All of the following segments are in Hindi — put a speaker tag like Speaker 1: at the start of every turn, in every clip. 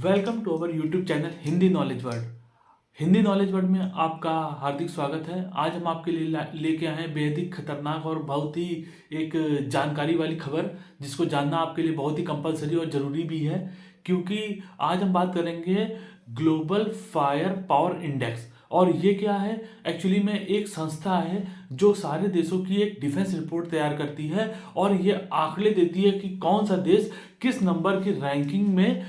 Speaker 1: Welcome to our YouTube channel Hindi knowledge world. Hindi knowledge world में आपका हार्दिक स्वागत है। आज हम आपके लिए लेके आए हैं बेहद ही खतरनाक और बहुत ही एक जानकारी वाली खबर, जिसको जानना आपके लिए बहुत ही कंपलसरी और ज़रूरी भी है, क्योंकि आज हम बात करेंगे ग्लोबल फायर पावर इंडेक्स। और ये क्या है? एक्चुअली में एक संस्था है जो सारे देशों की एक डिफेंस रिपोर्ट तैयार करती है और ये आंकड़े देती है कि कौन सा देश किस नंबर की रैंकिंग में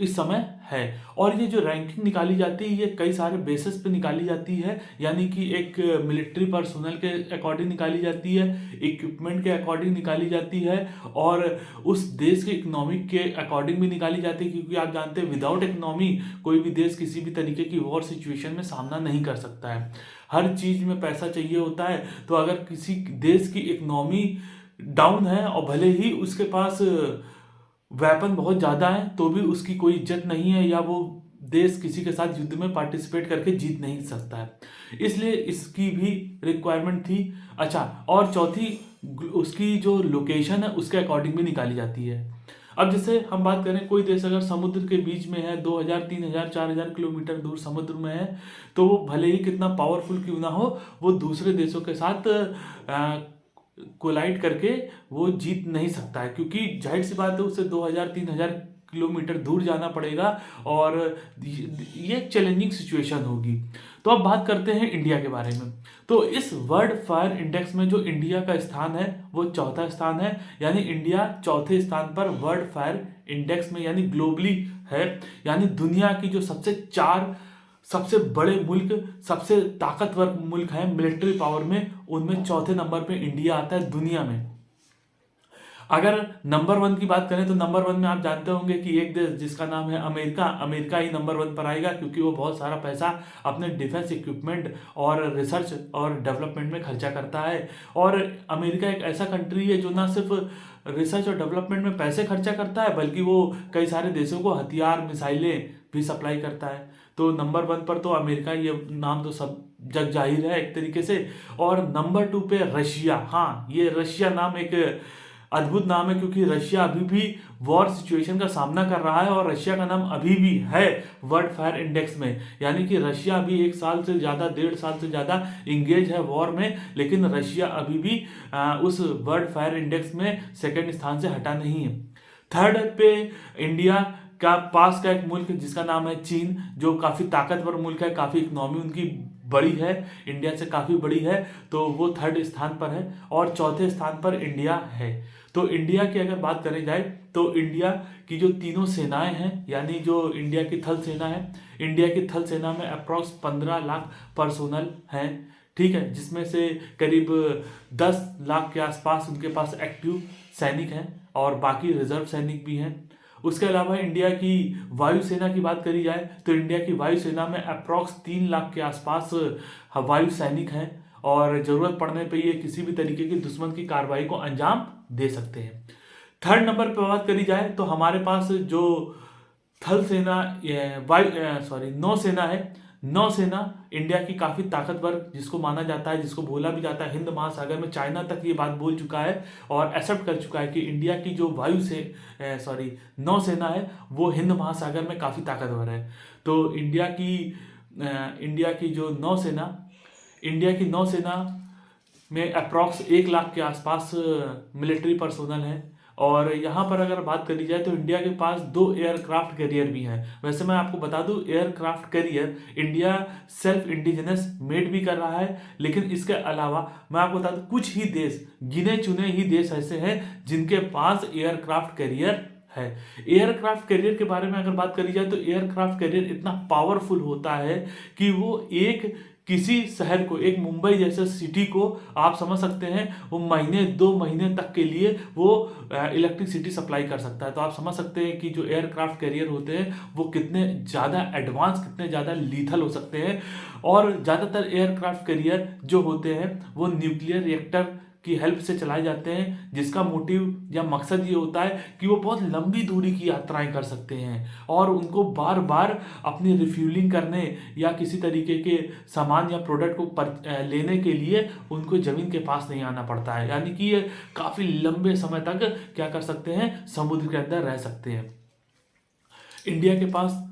Speaker 1: इस समय है। और ये जो रैंकिंग निकाली जाती है ये कई सारे बेसिस पे निकाली जाती है, यानी कि एक मिलिट्री पर्सोनल के अकॉर्डिंग निकाली जाती है, इक्विपमेंट के अकॉर्डिंग निकाली जाती है और उस देश के इकोनॉमिक के अकॉर्डिंग भी निकाली जाती है, क्योंकि आप जानते हैं विदाउट इकोनॉमी कोई भी देश किसी भी तरीके की वॉर सिचुएशन में सामना नहीं कर सकता है। हर चीज़ में पैसा चाहिए होता है, तो अगर किसी देश की इकोनॉमी डाउन है और भले ही उसके पास वेपन बहुत ज़्यादा है तो भी उसकी कोई इज्जत नहीं है, या वो देश किसी के साथ युद्ध में पार्टिसिपेट करके जीत नहीं सकता है। इसलिए इसकी भी रिक्वायरमेंट थी। अच्छा, और चौथी उसकी जो लोकेशन है उसके अकॉर्डिंग भी निकाली जाती है। अब जैसे हम बात करें, कोई देश अगर समुद्र के बीच में है, 2000 3000 4000 किलोमीटर दूर समुद्र में है, तो वो भले ही कितना पावरफुल क्यों ना हो, वो दूसरे देशों के साथ कोलाइड करके वो जीत नहीं सकता है, क्योंकि जाहिर सी बात है उसे 2000 3000 किलोमीटर दूर जाना पड़ेगा और ये चैलेंजिंग सिचुएशन होगी। तो अब बात करते हैं इंडिया के बारे में। तो इस वर्ल्ड फायर इंडेक्स में जो इंडिया का स्थान है वो चौथा स्थान है, यानी इंडिया चौथे स्थान पर वर्ल्ड फायर इंडेक्स में यानी ग्लोबली है। यानी दुनिया की जो सबसे बड़े मुल्क, सबसे ताकतवर मुल्क है मिलिट्री पावर में, उनमें चौथे नंबर पे इंडिया आता है दुनिया में। अगर नंबर वन की बात करें तो नंबर वन में आप जानते होंगे कि एक देश जिसका नाम है अमेरिका, अमेरिका ही नंबर वन पर आएगा, क्योंकि वो बहुत सारा पैसा अपने डिफेंस इक्विपमेंट और रिसर्च और डेवलपमेंट में खर्चा करता है। और अमेरिका एक ऐसा कंट्री है जो ना सिर्फ रिसर्च और डेवलपमेंट में पैसे खर्चा करता है, बल्कि वो कई सारे देशों को हथियार मिसाइलें भी सप्लाई करता है। तो नंबर वन पर तो अमेरिका, ये नाम तो सब जग जाहिर है एक तरीके से। और नंबर टू पे रशिया। हाँ, ये रशिया नाम एक अद्भुत नाम है, क्योंकि रशिया अभी भी वॉर सिचुएशन का सामना कर रहा है और रशिया का नाम अभी भी है वर्ल्ड फायर इंडेक्स में। यानी कि रशिया अभी 1 साल से ज़्यादा, 1.5 साल से ज़्यादा इंगेज है वॉर में, लेकिन रशिया अभी भी उस वर्ल्ड फायर इंडेक्स में सेकेंड स्थान से हटा नहीं है। थर्ड पे इंडिया का पास का एक मुल्क जिसका नाम है चीन, जो काफ़ी ताकतवर मुल्क है, काफ़ी इकोनॉमी उनकी बड़ी है, इंडिया से काफ़ी बड़ी है, तो वो थर्ड स्थान पर है। और चौथे स्थान पर इंडिया है। तो इंडिया की अगर बात करें जाए तो इंडिया की जो तीनों सेनाएं हैं, यानी जो इंडिया की थल सेना है, इंडिया की थल सेना में अप्रॉक्स 15 लाख पर्सोनल हैं, ठीक है, जिसमें से करीब 10 लाख के आसपास उनके पास एक्टिव सैनिक हैं और बाकी रिजर्व सैनिक भी हैं। उसके अलावा इंडिया की वायुसेना की बात करी जाए तो इंडिया की वायुसेना में अप्रॉक्स 3 लाख के आसपास वायु सैनिक हैं और ज़रूरत पड़ने पे ये किसी भी तरीके की दुश्मन की कार्रवाई को अंजाम दे सकते हैं। थर्ड नंबर पर बात करी जाए तो हमारे पास जो थल सेना नौसेना है, नौसेना इंडिया की काफ़ी ताकतवर, जिसको माना जाता है, जिसको बोला भी जाता है, हिंद महासागर में चाइना तक ये बात बोल चुका है और एक्सेप्ट कर चुका है कि इंडिया की जो नौसेना है वो हिंद महासागर में काफ़ी ताकतवर है। तो इंडिया की नौसेना में अप्रॉक्स 1 लाख के आसपास मिलिट्री पर्सोनल है। और यहाँ पर अगर बात करी जाए तो इंडिया के पास 2 एयरक्राफ्ट कैरियर भी हैं। वैसे मैं आपको बता दूं, aircraft carrier India self indigenous made भी कर रहा है, लेकिन इसके अलावा मैं आपको बता दूं कुछ ही देश, गिने चुने ही देश ऐसे हैं जिनके पास एयरक्राफ्ट कैरियर है। एयरक्राफ्ट कैरियर के बारे में अगर बात करी जाए तो एयरक्राफ्ट कैरियर इतना पावरफुल होता है कि वो किसी शहर को, एक मुंबई जैसे सिटी को आप समझ सकते हैं, वो 2 महीने तक के लिए वो इलेक्ट्रिसिटी सप्लाई कर सकता है। तो आप समझ सकते हैं कि जो एयरक्राफ्ट कैरियर होते हैं वो कितने ज़्यादा एडवांस, कितने ज़्यादा लीथल हो सकते हैं। और ज़्यादातर एयरक्राफ्ट कैरियर जो होते हैं वो न्यूक्लियर रिएक्टर की हेल्प से चलाए जाते हैं, जिसका मोटिव या मकसद ये होता है कि वो बहुत लंबी दूरी की यात्राएं कर सकते हैं और उनको बार बार अपनी रिफ्यूलिंग करने या किसी तरीके के सामान या प्रोडक्ट को लेने के लिए उनको ज़मीन के पास नहीं आना पड़ता है। यानी कि ये काफ़ी लंबे समय तक क्या कर सकते हैं, समुद्र के अंदर रह सकते हैं। इंडिया के पास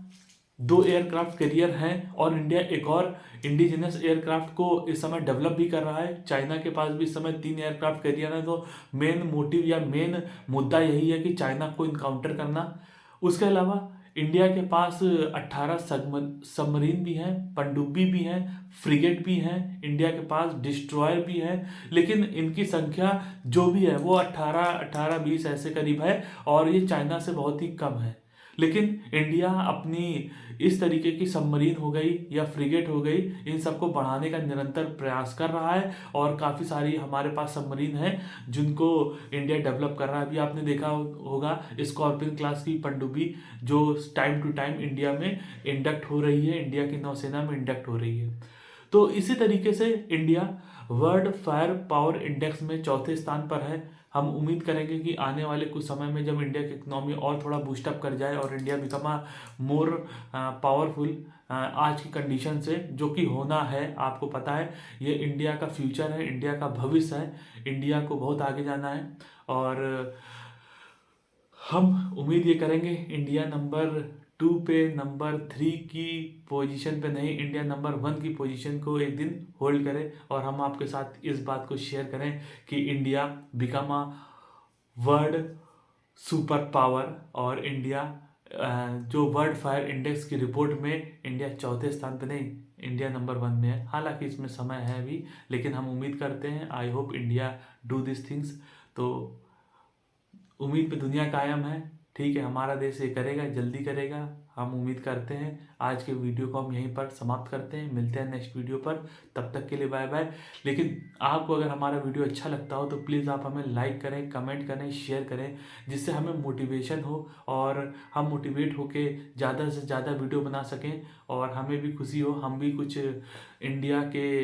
Speaker 1: 2 एयरक्राफ्ट कैरियर हैं और इंडिया एक और इंडिजिनस एयरक्राफ्ट को इस समय डेवलप भी कर रहा है। चाइना के पास भी इस समय 3 एयरक्राफ्ट कैरियर हैं। तो मेन मोटिव या मेन मुद्दा यही है कि चाइना को इनकाउंटर करना। उसके अलावा इंडिया के पास 18 सबमरीन भी हैं, पनडुब्बी भी हैं, फ्रिगेट भी हैं, इंडिया के पास डिस्ट्रॉयर भी हैं। लेकिन इनकी संख्या जो भी है वो 18-20 ऐसे करीब है और ये चाइना से बहुत ही कम है। लेकिन इंडिया अपनी इस तरीके की सबमरीन हो गई या फ्रिगेट हो गई, इन सबको बढ़ाने का निरंतर प्रयास कर रहा है और काफ़ी सारी हमारे पास सबमरीन है जिनको इंडिया डेवलप कर रहा है। अभी आपने देखा होगा स्कॉर्पियन क्लास की पनडुब्बी जो टाइम टू टाइम इंडिया में इंडक्ट हो रही है, इंडिया की नौसेना में इंडक्ट हो रही है। तो इसी तरीके से India world fire power index में चौथे स्थान पर है। हम उम्मीद करेंगे कि आने वाले कुछ समय में जब इंडिया की इकोनॉमी और थोड़ा बूस्टअप कर जाए और इंडिया बिकम मोर पावरफुल आज की कंडीशन से, जो कि होना है, आपको पता है ये इंडिया का फ्यूचर है, इंडिया का भविष्य है, इंडिया को बहुत आगे जाना है। और हम उम्मीद ये करेंगे इंडिया नंबर 2 पे, नंबर 3 की पोजीशन पे नहीं, इंडिया नंबर 1 की पोजीशन को एक दिन होल्ड करे और हम आपके साथ इस बात को शेयर करें कि India become a world super power. और इंडिया जो वर्ल्ड फायर इंडेक्स की रिपोर्ट में इंडिया चौथे स्थान पे नहीं, इंडिया नंबर 1 में है। हालांकि इसमें समय है अभी, लेकिन हम उम्मीद करते हैं, I hope India do this things. तो उम्मीद पे दुनिया कायम है, ठीक है, हमारा देश ये करेगा, जल्दी करेगा, हम उम्मीद करते हैं। आज के वीडियो को हम यहीं पर समाप्त करते हैं, मिलते हैं नेक्स्ट वीडियो पर, तब तक के लिए बाय बाय। लेकिन आपको अगर हमारा वीडियो अच्छा लगता हो तो प्लीज़ आप हमें लाइक करें, कमेंट करें, शेयर करें, जिससे हमें मोटिवेशन हो और हम मोटिवेट होके ज़्यादा से ज़्यादा वीडियो बना सकें और हमें भी खुशी हो, हम भी कुछ इंडिया के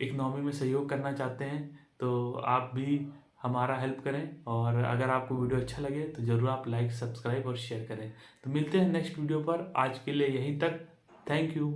Speaker 1: इकनॉमी में सहयोग करना चाहते हैं। तो आप भी हमारा हेल्प करें और अगर आपको वीडियो अच्छा लगे तो ज़रूर आप लाइक, सब्सक्राइब और शेयर करें। तो मिलते हैं नेक्स्ट वीडियो पर, आज के लिए यहीं तक, थैंक यू।